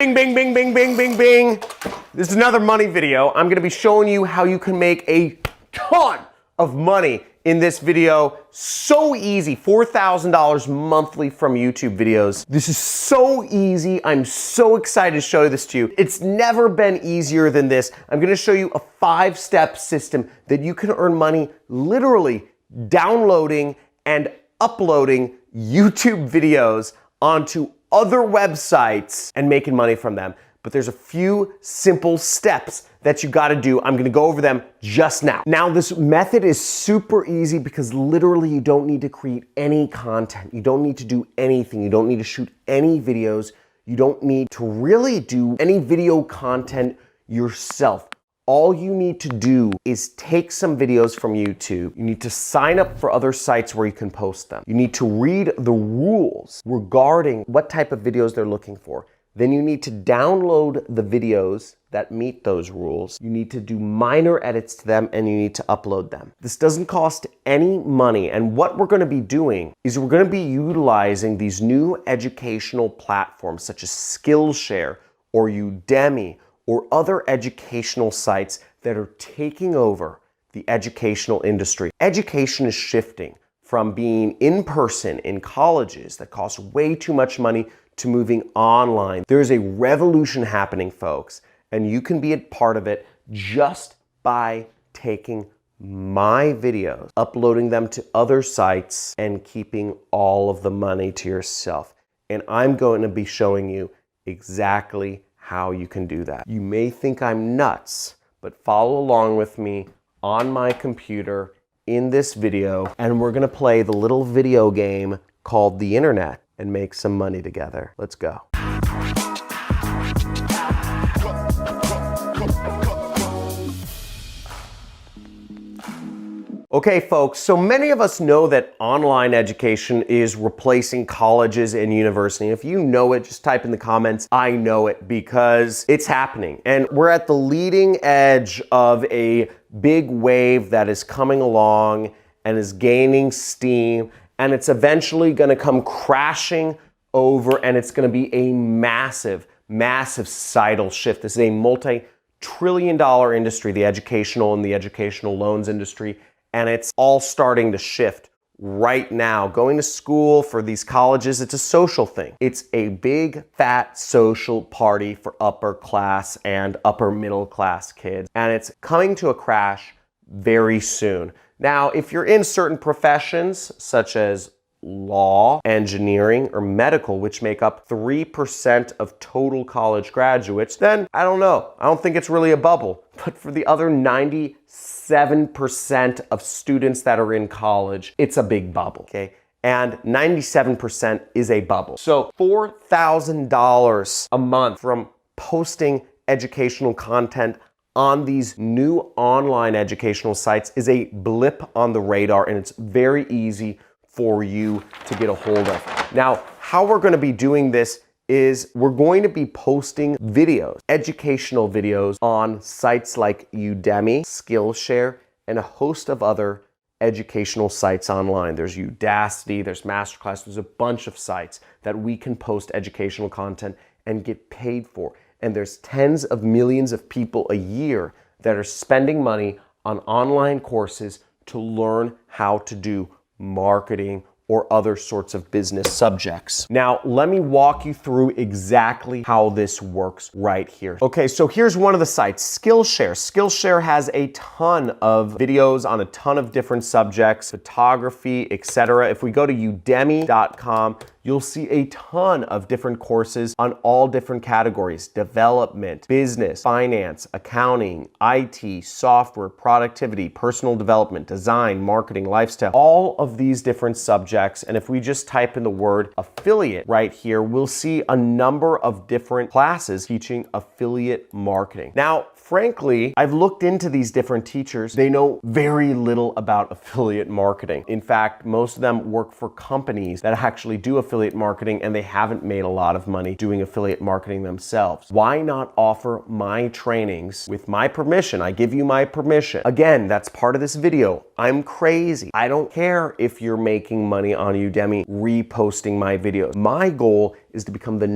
Bing, bing, bing, bing, bing, bing, bing. This is another money video. I'm gonna be showing you how you can make a ton of money in this video. So easy, $4,000 monthly from YouTube videos. This is so easy. I'm so excited to show this to you. It's never been easier than this. I'm gonna show you a 5-step system that you can earn money literally downloading and uploading YouTube videos onto other websites and making money from them. But there's a few simple steps that you gotta do. I'm gonna go over them just now. Now, this method is super easy because literally you don't need to create any content. You don't need to do anything. You don't need to shoot any videos. You don't need to really do any video content yourself. All you need to do is take some videos from YouTube. You need to sign up for other sites where you can post them. You need to read the rules regarding what type of videos they're looking for. Then you need to download the videos that meet those rules. You need to do minor edits to them and you need to upload them. This doesn't cost any money, and what we're gonna be doing is we're gonna be utilizing these new educational platforms such as Skillshare or Udemy or other educational sites that are taking over the educational industry. Education is shifting from being in person in colleges that cost way too much money to moving online. There's a revolution happening, folks, and you can be a part of it just by taking my videos, uploading them to other sites, and keeping all of the money to yourself. And I'm going to be showing you exactly how you can do that. You may think I'm nuts, but follow along with me on my computer in this video, and we're gonna play the little video game called the internet and make some money together. Let's go. Okay, folks, so many of us know that online education is replacing colleges and university. If you know it, just type in the comments, I know it, because it's happening. And we're at the leading edge of a big wave that is coming along and is gaining steam, and it's eventually gonna come crashing over, and it's gonna be a massive, massive societal shift. This is a multi-trillion-dollar industry, the educational and the educational loans industry. And it's all starting to shift right now. Going to school for these colleges, it's a social thing. It's a big, fat social party for upper class and upper middle class kids. And it's coming to a crash very soon. Now, if you're in certain professions, such as law, engineering, or medical, which make up 3% of total college graduates, then I don't know. I don't think it's really a bubble. But for the other 97% of students that are in college, it's a big bubble, okay? And 97% is a bubble. So $4,000 a month from posting educational content on these new online educational sites is a blip on the radar, and it's very easy for you to get a hold of. Now, how we're gonna be doing this is we're going to be posting videos, educational videos, on sites like Udemy, Skillshare, and a host of other educational sites online. There's Udacity, there's Masterclass, there's a bunch of sites that we can post educational content and get paid for. And there's tens of millions of people a year that are spending money on online courses to learn how to do marketing or other sorts of business subjects. Now, let me walk you through exactly how this works right here. Okay, so here's one of the sites, Skillshare. Skillshare has a ton of videos on a ton of different subjects, photography, etc. If we go to udemy.com, you'll see a ton of different courses on all different categories: development, business, finance, accounting, IT, software, productivity, personal development, design, marketing, lifestyle, all of these different subjects. And if we just type in the word affiliate right here, we'll see a number of different classes teaching affiliate marketing. Now, frankly, I've looked into these different teachers. They know very little about affiliate marketing. In fact, most of them work for companies that actually do affiliate marketing, and they haven't made a lot of money doing affiliate marketing themselves. Why not offer my trainings with my permission? I give you my permission. Again, that's part of this video. I'm crazy. I don't care if you're making money on Udemy reposting my videos. My goal is to become the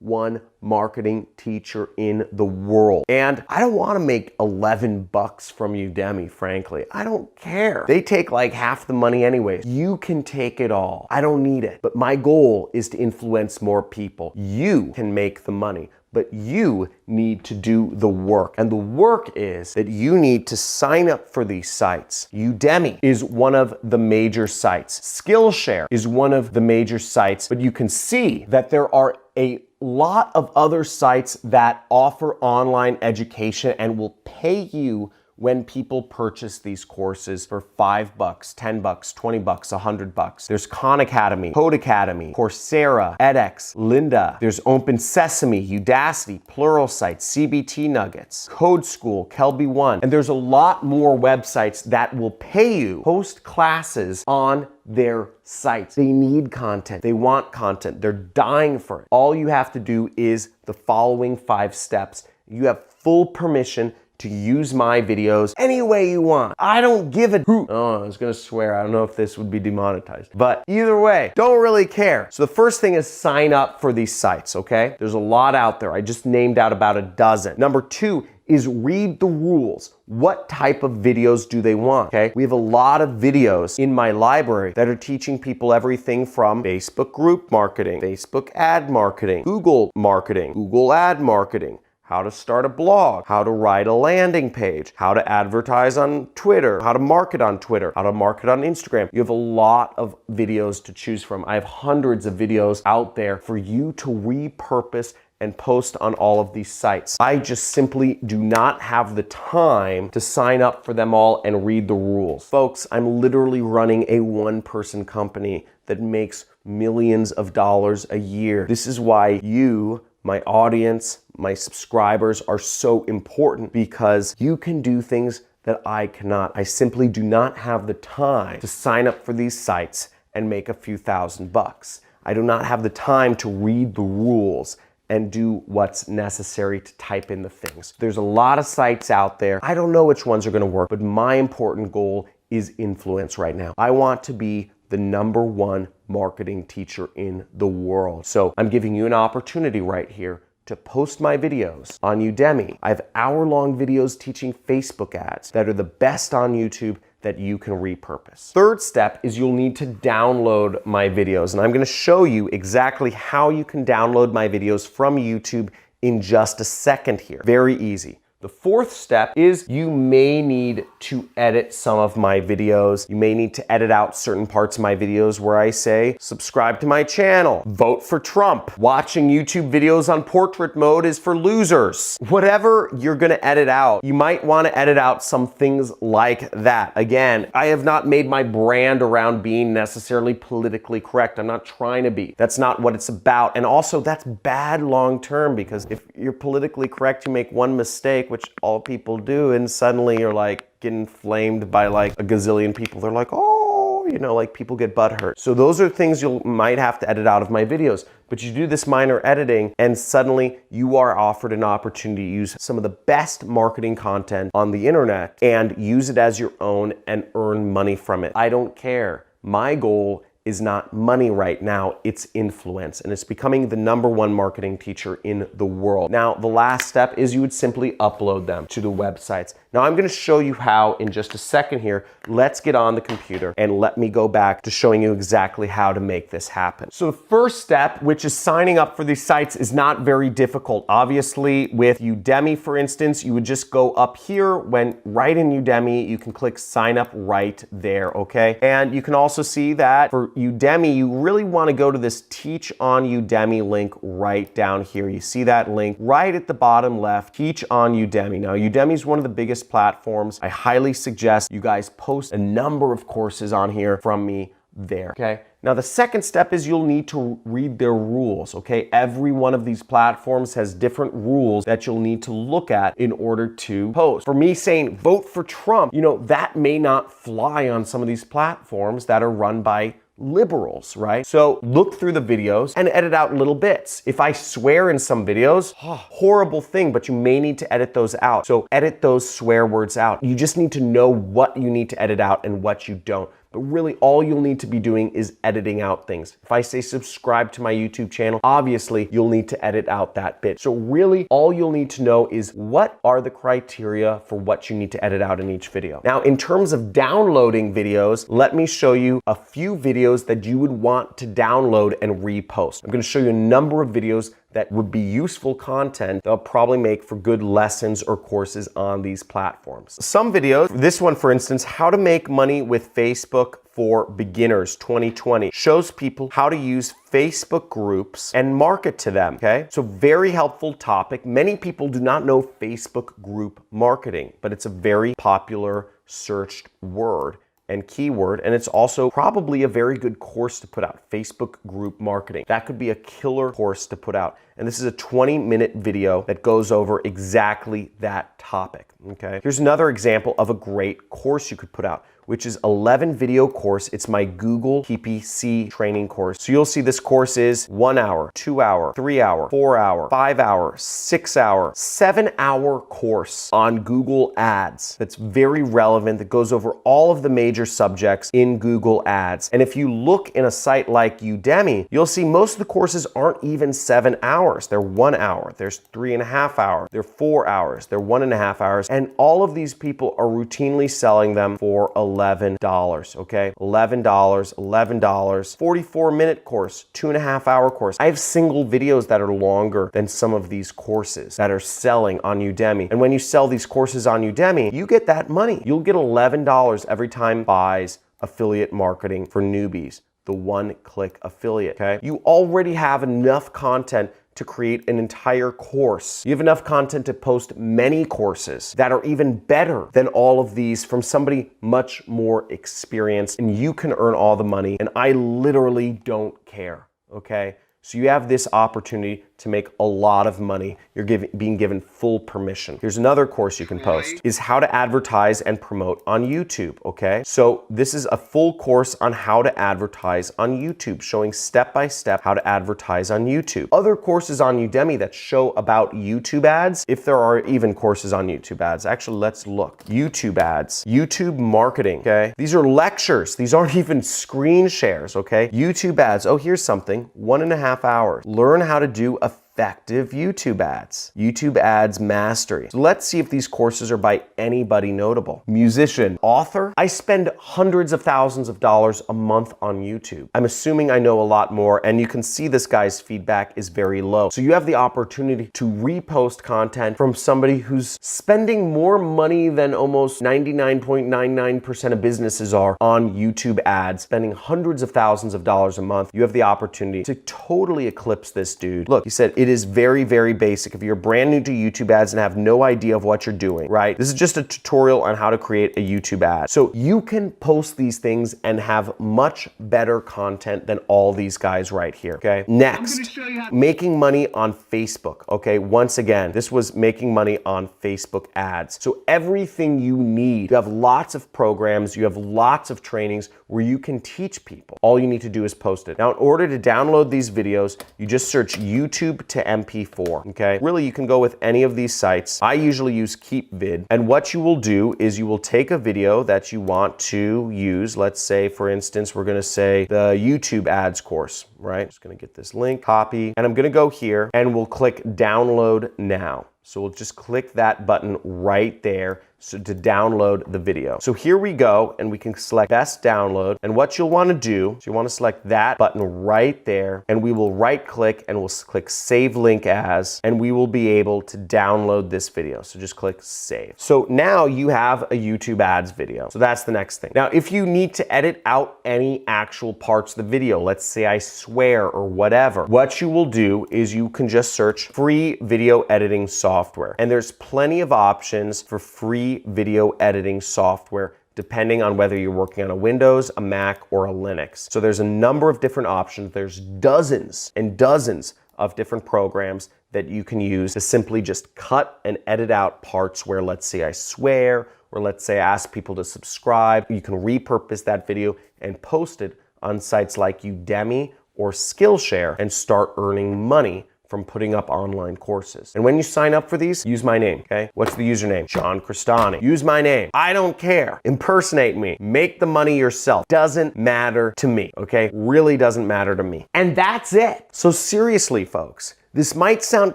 one marketing teacher in the world. And I don't want to make 11 bucks from Udemy, frankly. I don't care. They take like half the money anyways. You can take it all. I don't need it. But my goal is to influence more people. You can make the money, but you need to do the work. And the work is that you need to sign up for these sites. Udemy is one of the major sites. Skillshare is one of the major sites, but you can see that there are a lot of other sites that offer online education and will pay you when people purchase these courses for $5, $10, $20, $100. There's Khan Academy, Code Academy, Coursera, edX, Lynda. There's Open Sesame, Udacity, Pluralsight, CBT Nuggets, Code School, Kelby One. And there's a lot more websites that will pay you to host classes on their sites. They need content. They want content. They're dying for it. All you have to do is the following 5 steps. You have full permission to use my videos any way you want. I don't give a hoot. Oh, I was gonna swear. I don't know if this would be demonetized. But either way, don't really care. So the first thing is sign up for these sites, okay? There's a lot out there. I just named out about a dozen. Number 2 is read the rules. What type of videos do they want, okay? We have a lot of videos in my library that are teaching people everything from Facebook group marketing, Facebook ad marketing, Google marketing, Google ad marketing, how to start a blog, how to write a landing page, how to advertise on Twitter, how to market on Twitter, how to market on Instagram. You have a lot of videos to choose from. I have hundreds of videos out there for you to repurpose and post on all of these sites. I just simply do not have the time to sign up for them all and read the rules. Folks, I'm literally running a one-person company that makes millions of dollars a year. This is why you, my audience, my subscribers are so important, because you can do things that I cannot. I simply do not have the time to sign up for these sites and make a few $1,000s. I do not have the time to read the rules and do what's necessary to type in the things. There's a lot of sites out there. I don't know which ones are gonna work, but my important goal is influence right now. I want to be the #1 marketing teacher in the world. So I'm giving you an opportunity right here to post my videos on Udemy. I have hour-long videos teaching Facebook ads that are the best on YouTube that you can repurpose. Third step is you'll need to download my videos, and I'm gonna show you exactly how you can download my videos from YouTube in just a second here. Very easy. The fourth step is you may need to edit some of my videos. You may need to edit out certain parts of my videos where I say, subscribe to my channel, vote for Trump, watching YouTube videos on portrait mode is for losers. Whatever you're gonna edit out, you might wanna edit out some things like that. Again, I have not made my brand around being necessarily politically correct. I'm not trying to be. That's not what it's about. And also, that's bad long-term, because if you're politically correct, you make one mistake, which all people do, and suddenly you're like getting flamed by like a gazillion people. They're like, oh, you know, like people get butthurt. So those are things you might have to edit out of my videos. But you do this minor editing and suddenly you are offered an opportunity to use some of the best marketing content on the internet and use it as your own and earn money from it. I don't care. My goal is not money right now, it's influence. And it's becoming the #1 marketing teacher in the world. Now, the last step is you would simply upload them to the websites. Now, I'm gonna show you how in just a second here. Let's get on the computer and let me go back to showing you exactly how to make this happen. So the first step, which is signing up for these sites, is not very difficult. Obviously, with Udemy, for instance, you would just go up here when right in Udemy, you can click sign up right there, okay? And you can also see that for Udemy, you really want to go to this Teach on Udemy link right down here. You see that link right at the bottom left, Teach on Udemy. Now, Udemy is one of the biggest platforms. I highly suggest you guys post a number of courses on here from me there, okay? Now, the second step is you'll need to read their rules, okay? Every one of these platforms has different rules that you'll need to look at in order to post. For me saying vote for Trump, you know, that may not fly on some of these platforms that are run by liberals, right? So look through the videos and edit out little bits. If I swear in some videos, horrible thing, but you may need to edit those out. So edit those swear words out. You just need to know what you need to edit out and what you don't. But really, all you'll need to be doing is editing out things. If I say subscribe to my YouTube channel, obviously you'll need to edit out that bit. So really, all you'll need to know is what are the criteria for what you need to edit out in each video. Now, in terms of downloading videos, let me show you a few videos that you would want to download and repost. I'm going to show you a number of videos that would be useful content they'll probably make for good lessons or courses on these platforms. Some videos, this one for instance, how to make money with Facebook for beginners 2020, shows people how to use Facebook groups and market to them, okay? So very helpful topic. Many people do not know Facebook group marketing, but it's a very popular searched word and keyword, and it's also probably a very good course to put out, Facebook group marketing. That could be a killer course to put out. And this is a 20-minute video that goes over exactly that topic, okay? Here's another example of a great course you could put out, which is 11 video course. It's my Google PPC training course. So you'll see this course is 1 hour, 2 hour, 3 hour, 4 hour, 5 hour, 6 hour, 7 hour course on Google Ads. That's very relevant, that goes over all of the major subjects in Google Ads. And if you look in a site like Udemy, you'll see most of the courses aren't even 7 hours. They're 1 hour, there's 3.5 hours, they're 4 hours, they're 1.5 hours. And all of these people are routinely selling them for $11, okay? $11, $11, 44-minute course, 2.5 hour course. I have single videos that are longer than some of these courses that are selling on Udemy. And when you sell these courses on Udemy, you get that money. You'll get $11 every time buys affiliate marketing for newbies, the one-click affiliate, okay? You already have enough content to create an entire course. You have enough content to post many courses that are even better than all of these from somebody much more experienced, and you can earn all the money, and I literally don't care, okay? So you have this opportunity to make a lot of money. You're being given full permission. Here's another course you can post, is how to advertise and promote on YouTube, okay? So this is a full course on how to advertise on YouTube, showing step-by-step how to advertise on YouTube. Other courses on Udemy that show about YouTube ads, if there are even courses on YouTube ads. Actually, let's look. YouTube ads, YouTube marketing, okay? These are lectures. These aren't even screen shares, okay? YouTube ads, oh, here's something, 1.5 hours. Learn how to do effective YouTube ads. YouTube ads mastery. So let's see if these courses are by anybody notable. Musician, author. I spend hundreds of thousands of dollars a month on YouTube. I'm assuming I know a lot more, and you can see this guy's feedback is very low. So you have the opportunity to repost content from somebody who's spending more money than almost 99.99% of businesses are on YouTube ads, spending hundreds of thousands of dollars a month. You have the opportunity to totally eclipse this dude. Look, he said, it is very, very basic. If you're brand new to YouTube ads and have no idea of what you're doing, right? This is just a tutorial on how to create a YouTube ad. So you can post these things and have much better content than all these guys right here, okay? Next, making money on Facebook, okay? Once again, this was making money on Facebook ads. So everything you need, you have lots of programs, you have lots of trainings where you can teach people. All you need to do is post it. Now, in order to download these videos, you just search YouTube to MP4, okay? Really, you can go with any of these sites. I usually use KeepVid, and what you will do is you will take a video that you want to use. Let's say, for instance, we're gonna say the YouTube ads course, right? Just gonna get this link, copy, and I'm gonna go here, and we'll click download now. So we'll just click that button right there to download the video. So here we go, and we can select best download. And what you'll want to do is you want to select that button right there, and we will right click and we'll click save link as, and we will be able to download this video. So just click save. So now you have a YouTube ads video. So that's the next thing. Now, if you need to edit out any actual parts of the video, let's say I swear or whatever, what you will do is you can just search free video editing software. And there's plenty of options for free video editing software depending on whether you're working on a Windows, a Mac, or a Linux. So there's a number of different options. There's dozens and dozens of different programs that you can use to simply just cut and edit out parts where, let's say, I swear, or let's say I ask people to subscribe. You can repurpose that video and post it on sites like Udemy or Skillshare and start earning money from putting up online courses. And when you sign up for these, use my name, okay? What's the username? John Cristani. Use my name. I don't care. Impersonate me. Make the money yourself. Doesn't matter to me, okay? Really doesn't matter to me. And that's it. So seriously, folks, this might sound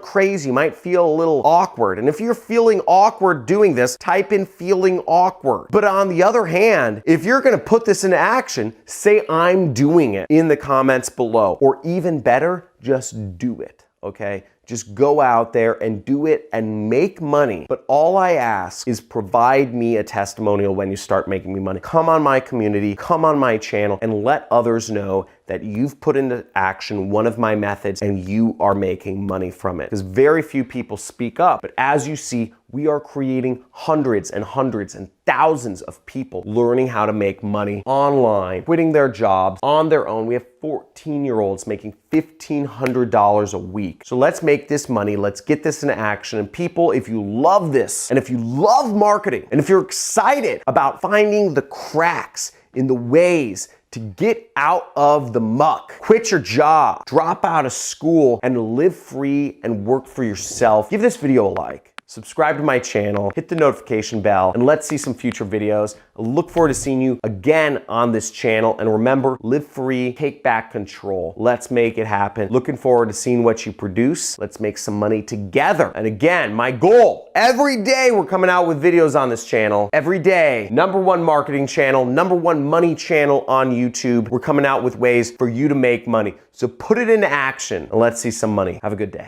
crazy, might feel a little awkward. And if you're feeling awkward doing this, type in feeling awkward. But on the other hand, if you're gonna put this into action, say I'm doing it in the comments below. Or even better, just do it, okay? Just go out there and do it and make money. But all I ask is provide me a testimonial when you start making me money. Come on my community, come on my channel, and let others know that you've put into action one of my methods and you are making money from it. Because very few people speak up. But as you see, we are creating hundreds and hundreds and thousands of people learning how to make money online, quitting their jobs on their own. We have 14-year-olds making $1,500 a week. So let's make this money. Let's get this into action. And people, if you love this, and if you love marketing, and if you're excited about finding the cracks in the ways to get out of the muck, quit your job, drop out of school, and live free and work for yourself, give this video a like. Subscribe to my channel, hit the notification bell, and let's see some future videos. I look forward to seeing you again on this channel. And remember, live free, take back control. Let's make it happen. Looking forward to seeing what you produce. Let's make some money together. And again, my goal, every day we're coming out with videos on this channel. Every day, #1 marketing channel, #1 money channel on YouTube. We're coming out with ways for you to make money. So put it into action and let's see some money. Have a good day.